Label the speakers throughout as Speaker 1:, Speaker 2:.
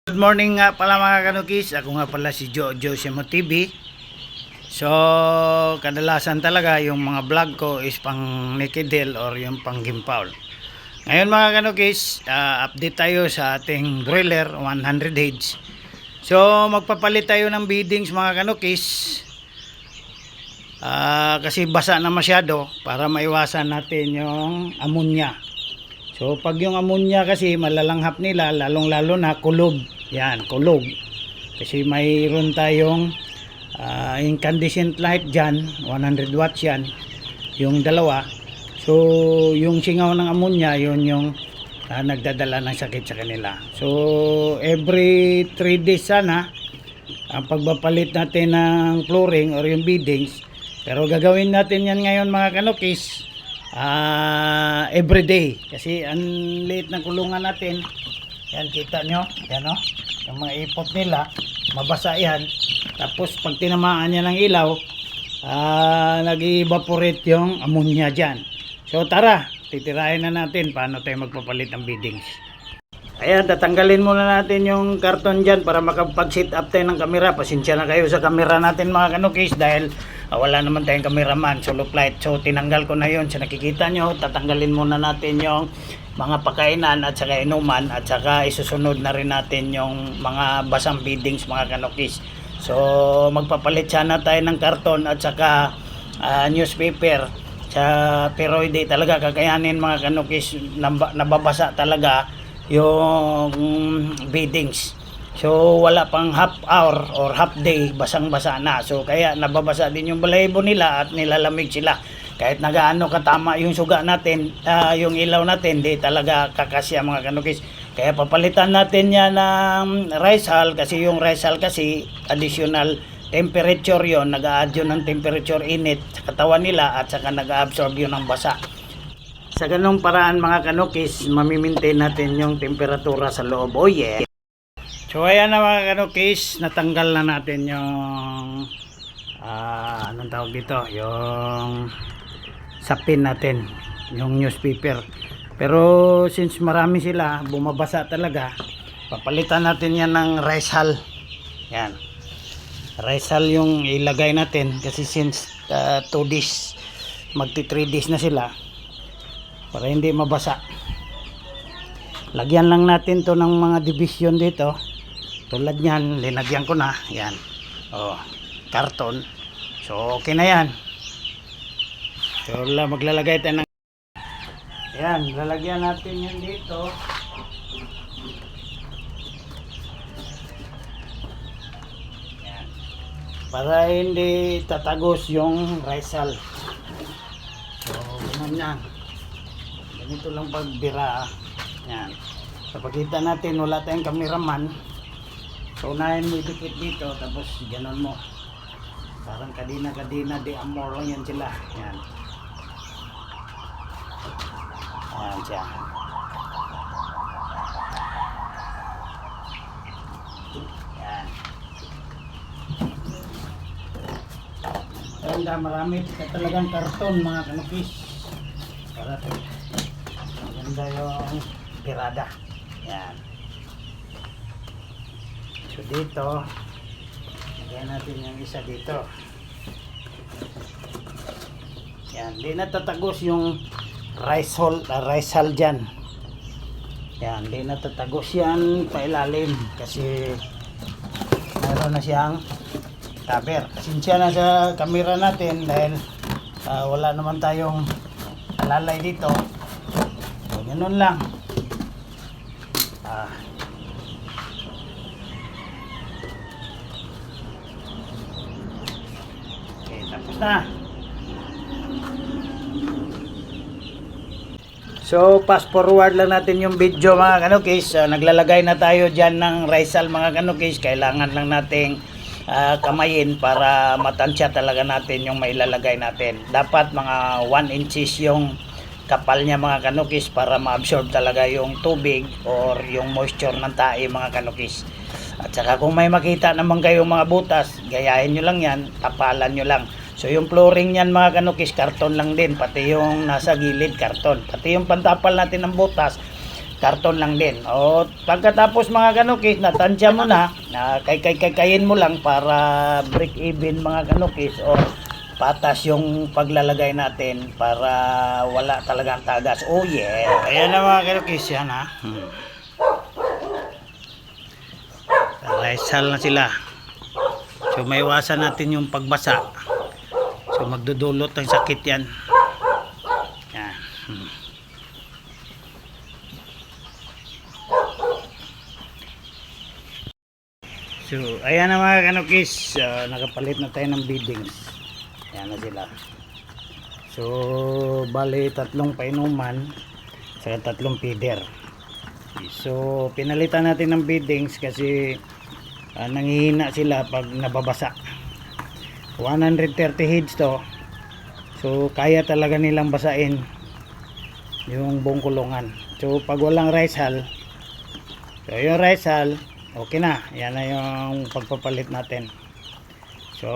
Speaker 1: Good morning nga pala mga kanukis. Ako nga pala si Jojo Simo TV. So, kadalasan talaga yung mga vlog ko is pang naked hill or yung pang gimpaul. Ngayon mga kanukis, update tayo sa ating broiler 100 heads. So, magpapalit tayo ng beddings mga kanukis. Kasi basa na masyado para maiwasan natin yung ammonia. So pag yung ammonia kasi malalanghap nila, lalong lalo na kulog. Yan, kulog. Kasi mayroon tayong incandescent light dyan, 100 watts yan, yung dalawa. So yung singaw ng ammonia, yun yung nagdadala ng sakit sa kanila. So every 3 days sana ang pagpapalit natin ng flooring or yung beddings. Pero gagawin natin yan ngayon mga kanukis, everyday, kasi ang liit ng kulungan natin. Yan, kita nyo, yan o, yung mga ipot nila mabasa yan. Tapos pag tinamaan niya ng ilaw, nag-evaporate yung ammonia dyan. So tara, titirahin na natin paano tayo magpapalit ng beddings. Ayan, tatanggalin muna natin yung karton dyan para makapag-set up tayo ng camera. Pasensya na kayo sa camera natin mga kanukis dahil wala naman tayong cameraman, solo flight. So tinanggal ko na yun. So nakikita nyo, tatanggalin muna natin yung mga pakainan at saka inuman at saka isusunod na rin natin yung mga basang beddings mga kanukis. So magpapalit sana tayo ng karton at saka newspaper. Pero hindi talaga kakayanin mga kanukis, nababasa talaga yung beddings. So wala pang half hour or half day, basang-basa na. So kaya nababasa din yung balahibo nila at nilalamig sila. Kahit nagaano katama yung suga natin, yung ilaw natin, di talaga kakasya mga kanukis. Kaya papalitan natin yan ng rice hull kasi yung rice hull kasi additional temperature yon, nag-a-add yun ng temperature init sa katawan nila at saka nag-absorb yun ng basa. Sa ganung paraan mga kanukis, mamimaintain natin yung temperatura sa loob. Oh yeah. So ayan na mga kanukis, natanggal na natin yung anong tawag dito, yung sapin natin, yung newspaper. Pero since marami sila, bumabasa talaga, papalitan natin yan ng rice hull. Yan, rice hull yung ilagay natin kasi since 2 days, magti 3 days na sila, para hindi mabasa. Lagyan lang natin to ng mga division dito. Tulad nyan, linagyan ko na. Yan. Oh, karton. So okay na yan. So maglalagay tayo ng, yan, lalagyan natin yan dito. Yan. Para hindi tatagos yung rice hull. So ganun yan. Ganito lang pagbira. Yan. So pagkita natin wala tayong cameraman, so unahin mo idikit dito tapos ganon mo. Parang kadina-kadina di amor lang yan sila. Yan. Ayan siya. Yan. Ganda, marami talagang karton mga kanukis. Para maganda yung tirada. Yan. So dito, lagyan natin yung isa dito. Yan, di natatagos yung rice hull dyan. Yan, di natatagos yan pailalim kasi mayroon na siyang cover. Pasensya na sa camera natin dahil wala naman tayong alalay dito. So, ganun lang. Okay, tapos na. So fast forward lang natin yung video mga kanukis. Naglalagay na tayo dyan ng rice hull mga kanukis. Kailangan lang nating kamayin para matansya talaga natin yung mailalagay natin. Dapat mga 1 inches yung kapal niya mga kanukis para ma-absorb talaga yung tubig or yung moisture ng tae mga kanukis. At saka kung may makita naman kayong mga butas, gayahin nyo lang yan, tapalan nyo lang. So yung flooring niyan mga kanukis, karton lang din, pati yung nasa gilid karton, pati yung pantapal natin ng butas karton lang din. O pagkatapos mga kanukis, natansya mo na, kayin mo lang para break even mga kanukis, or patas yung paglalagay natin para wala talagang tagas. Oh yeah. Ayan na mga kanukis, yan ha. Risal na sila. So may iwasan natin yung pagbasa. So magdudulot ng sakit yan. Yan. So ayan na mga kanukis, nakapalit na tayo ng beadings. Ayan na sila. So bali tatlong painuman sa tatlong feeder. So pinalitan natin ng beadings kasi nanghihina sila pag nababasa. 130 heads to. So kaya talaga nilang basain yung buong kulungan. So pag walang rice hull, so yung rice hull okay na. Yan na yung pagpapalit natin. So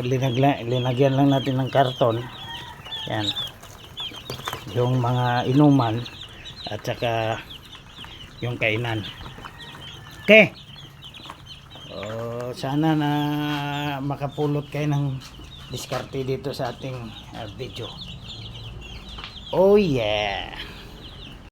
Speaker 1: linagyan lang natin ng karton. Yan. Yung mga inuman at saka yung kainan. Okay. Sana na makapulot kayo ng diskarte dito sa ating video. Oh yeah.